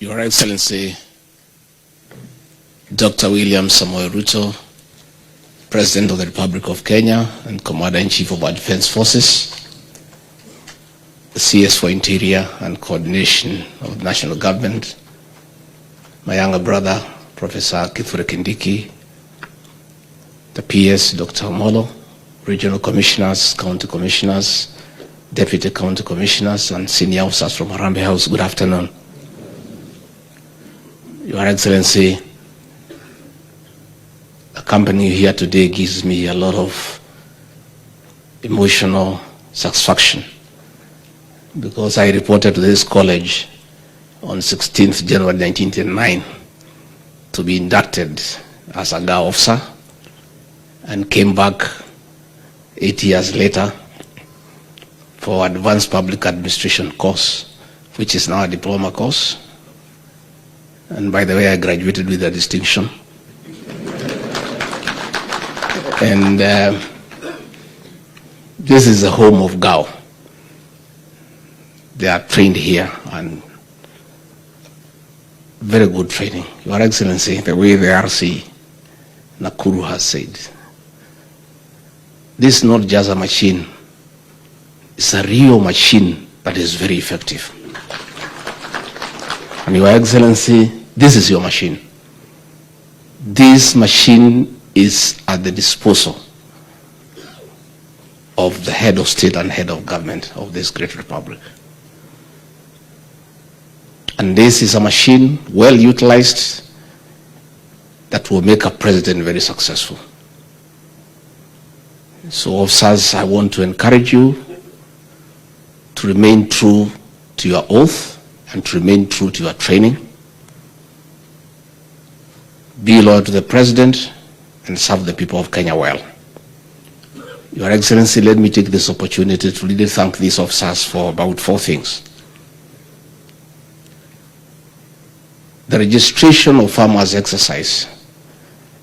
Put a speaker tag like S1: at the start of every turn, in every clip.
S1: Your Excellency, Dr. William Samoei Ruto, President of the Republic of Kenya and Commander-in-Chief of our Defense Forces, the CS for Interior and Coordination of the National Government, my younger brother, Professor Kithure Kindiki, the PS, Dr. Omolo, Regional Commissioners, County Commissioners, Deputy County Commissioners, and senior officers from Harambee House, good afternoon. Your Excellency, accompanying you here today gives me a lot of emotional satisfaction because I reported to this college on 16th January 1989 to be inducted as a AJAABU officer and came back 8 years later for Advanced Public Administration course, which is now a diploma course. And by the way, I graduated with a distinction. And this is the home of AJAABU. They are trained here and very good training. Your Excellency, the way the RC Nakuru has said, this is not just a machine, it's a real machine that is very effective. And Your Excellency, this is your machine. This machine is at the disposal of the head of state and head of government of this great republic. And this is a machine well utilized that will make a president very successful. So officers, I want to encourage you to remain true to your oath and to remain true to your training. Be loyal to the president and serve the people of Kenya well. Your Excellency, let me take this opportunity to really thank these officers for about 4 things. The registration of farmers' exercise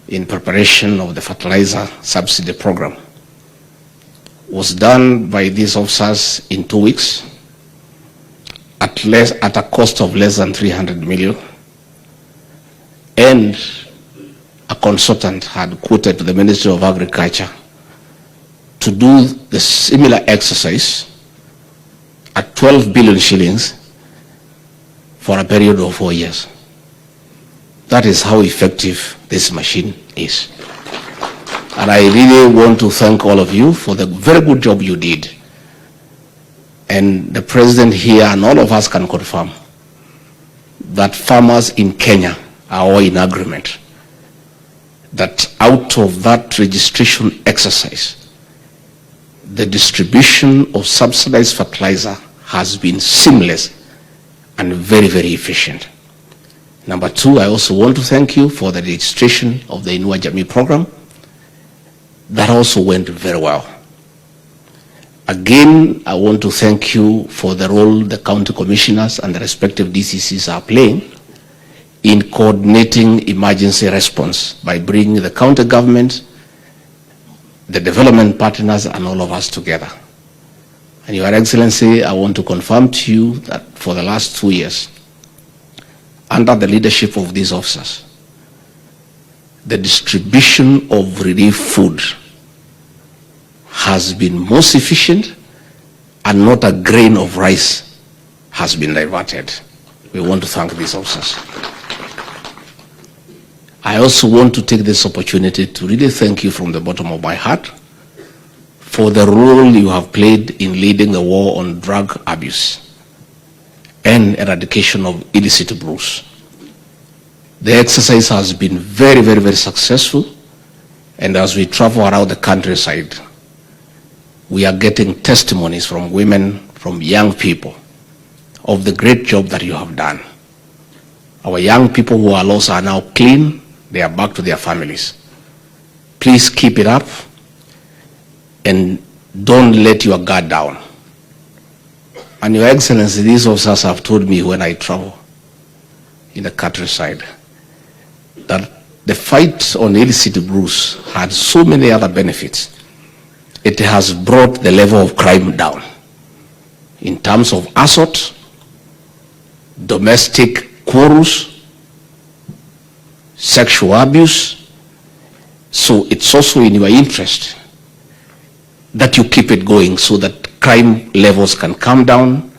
S1: in preparation of the fertilizer subsidy program was done by these officers in 2 weeks at a cost of less than 300 million, and a consultant had quoted to the Ministry of Agriculture to do the similar exercise at 12 billion shillings for a period of 4 years. That is how effective this machine is. And I really want to thank all of you for the very good job you did. And the President here and all of us can confirm that farmers in Kenya are all in agreement that out of that registration exercise, the distribution of subsidized fertilizer has been seamless and very, very efficient. Number 2, I also want to thank you for the registration of the Inua Jamii program. That also went very well. Again, I want to thank you for the role the county commissioners and the respective DCCs are playing in coordinating emergency response by bringing the county government, the development partners, and all of us together. And Your Excellency, I want to confirm to you that for the last 2 years, under the leadership of these officers, the distribution of relief food has been most efficient and not a grain of rice has been diverted. We want to thank these officers. I also want to take this opportunity to really thank you from the bottom of my heart for the role you have played in leading the war on drug abuse and eradication of illicit brews. The exercise has been very, very, very successful, and as we travel around the countryside, we are getting testimonies from women, from young people, of the great job that you have done. Our young people who are lost are now clean, they are back to their families. Please keep it up and don't let your guard down. And Your Excellency, these officers have told me when I travel in the countryside that the fight on illicit brews had so many other benefits. It has brought the level of crime down in terms of assault, domestic quarrels, sexual abuse. So it's also in your interest that you keep it going so that crime levels can come down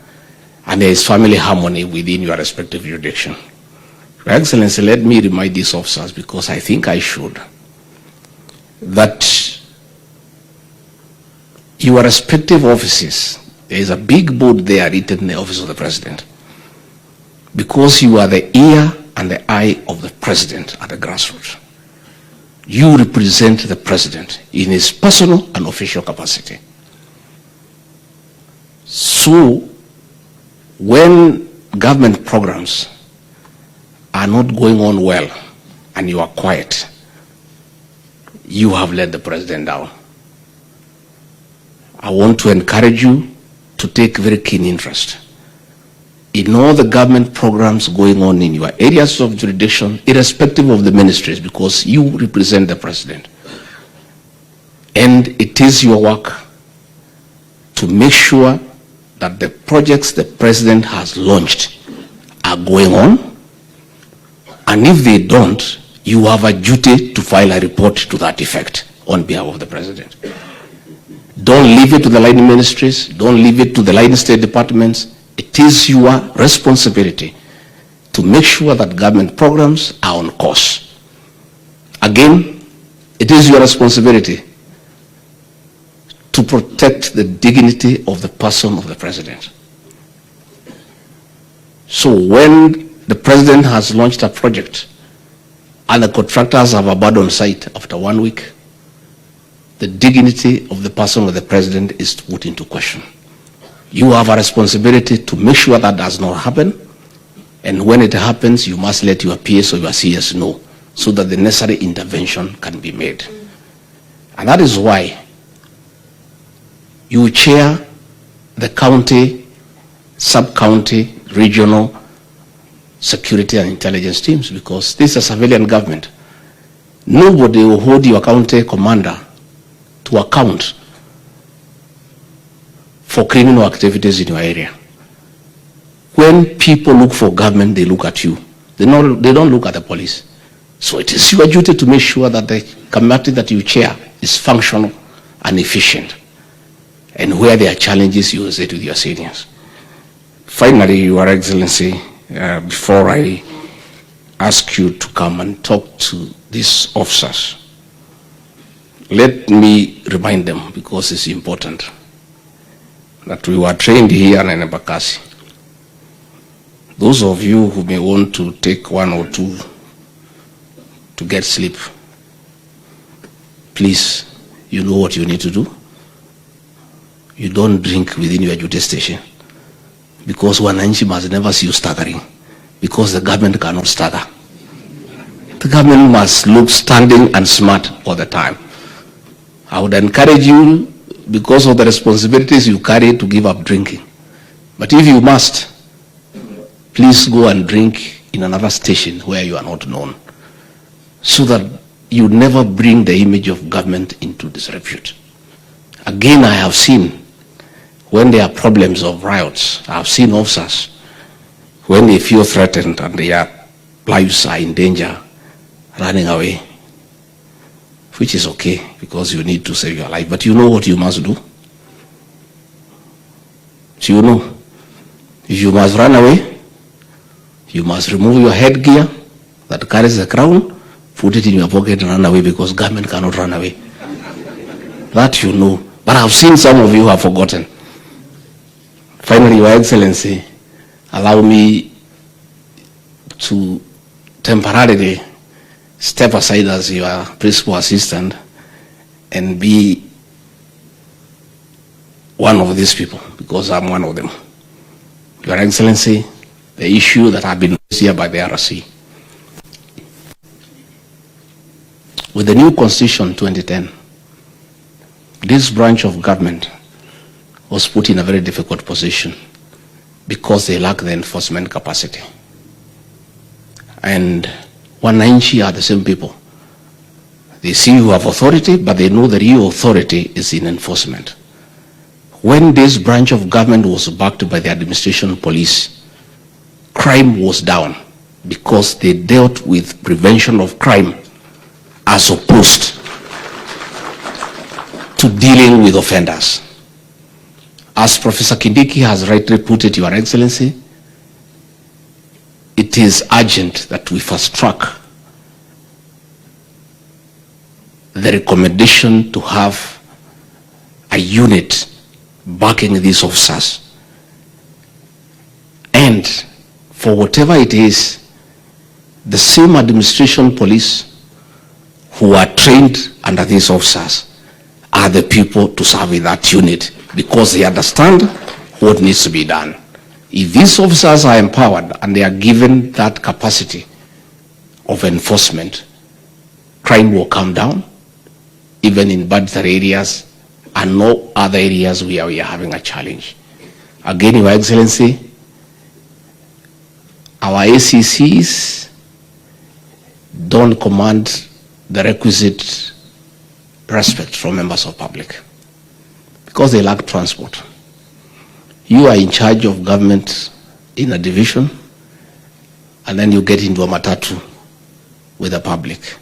S1: and there is family harmony within your respective jurisdiction. Your Excellency, let me remind these officers, because I think I should, that your respective offices, there is a big board there written in the office of the President, because you are the ear and the eye of the President at the grassroots. You represent the President in his personal and official capacity. So, when government programs are not going on well and you are quiet, you have let the President down. I want to encourage you to take very keen interest in all the government programs going on in your areas of jurisdiction, irrespective of the ministries, because you represent the President. And it is your work to make sure that the projects the President has launched are going on. And if they don't, you have a duty to file a report to that effect on behalf of the President. Don't leave it to the line ministries. Don't leave it to the line state departments. It is your responsibility to make sure that government programs are on course. Again, it is your responsibility to protect the dignity of the person of the President. So when the President has launched a project and the contractors have abandoned site after 1 week, the dignity of the person of the President is put into question. You have a responsibility to make sure that does not happen, and when it happens, you must let your PS or your CS know so that the necessary intervention can be made. And that is why you chair the county, sub-county, regional security and intelligence teams, because this is a civilian government. Nobody will hold your county commander to account for criminal activities in your area. When people look for government, they look at you. They don't look at the police. So it is your duty to make sure that the committee that you chair is functional and efficient. And where there are challenges, you will say to your seniors. Finally, Your Excellency, before I ask you to come and talk to these officers, let me remind them, because it's important, that we were trained here in Embakasi. Those of you who may want to take 1 or 2 to get sleep, please, you know what you need to do. You don't drink within your duty station, because wananchi must never see you staggering, because the government cannot stagger. The government must look standing and smart all the time. I would encourage you, because of the responsibilities you carry, to give up drinking. But if you must, please go and drink in another station where you are not known, so that you never bring the image of government into disrepute. Again, I have seen when there are problems of riots, I have seen officers, when they feel threatened and their lives are in danger, running away, which is okay, because you need to save your life. But you know what you must do? So you know, if you must run away, you must remove your headgear that carries the crown, put it in your pocket and run away, because government cannot run away. That you know. But I've seen some of you have forgotten. Finally, Your Excellency, allow me to temporarily step aside as your principal assistant and be one of these people, because I'm one of them. Your Excellency, the issue that have been raised here by the RC, with the new Constitution 2010, this branch of government was put in a very difficult position because they lack the enforcement capacity. And wananchi are the same people. They see you have authority, but they know the real authority is in enforcement. When this branch of government was backed by the administration police, crime was down. because they dealt with prevention of crime as opposed to dealing with offenders. As Professor Kindiki has rightly put it, Your Excellency, it is urgent that we fast track the recommendation to have a unit backing these officers. And for whatever it is, the same administration police who are trained under these officers are the people to serve in that unit, because they understand what needs to be done. If these officers are empowered and they are given that capacity of enforcement, crime will come down, even in budgetary areas and no other areas where we are having a challenge. Again, Your Excellency, our ACCs don't command the requisite respect from members of public because they lack transport. You are in charge of government in a division, and then you get into a matatu with the public.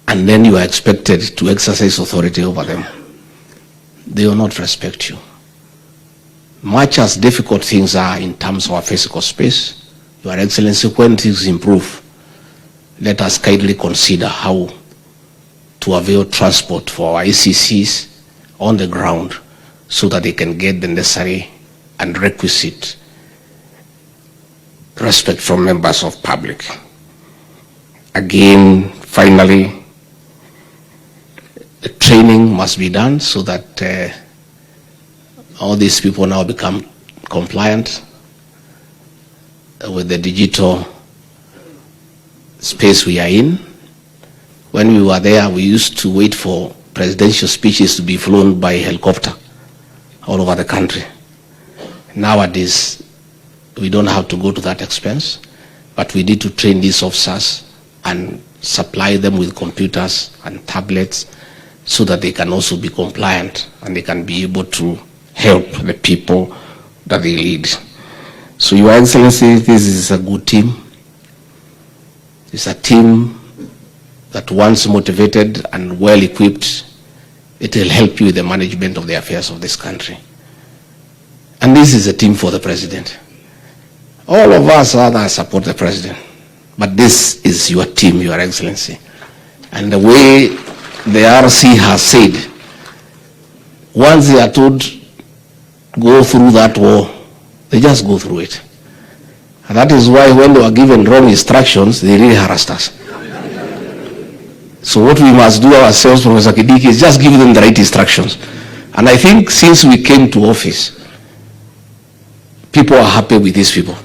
S1: And then you are expected to exercise authority over them. They will not respect you. Much as difficult things are in terms of our physical space, Your Excellency, when things improve, let us kindly consider how to avail transport for our ACCs on the ground so that they can get the necessary and requisite respect from members of public. Again, finally, the training must be done so that all these people now become compliant with the digital space we are in. When we were there, we used to wait for presidential speeches to be flown by helicopter all over the country. Nowadays, we don't have to go to that expense, but we need to train these officers and supply them with computers and tablets so that they can also be compliant and they can be able to help the people that they lead. So, Your Excellency, this is a good team. It's a team that once motivated and well equipped, it will help you with the management of the affairs of this country. And this is a team for the president. All of us others support the president, but this is your team, Your Excellency. And the way the RC has said, once they are told, go through that war, they just go through it. And that is why when they were given wrong instructions, they really harassed us. So what we must do ourselves, Professor Kindiki, is just give them the right instructions. And I think since we came to office, people are happy with these people.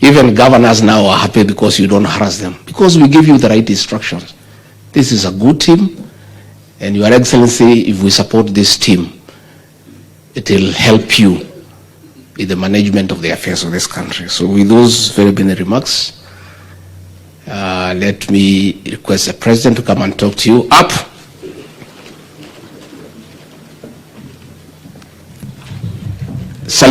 S1: Even governors now are happy because you don't harass them, because we give you the right instructions. This is a good team, and Your Excellency, if we support this team, it will help you in the management of the affairs of this country. So with those very many remarks, let me request the President to come and talk to you. Up. Salute.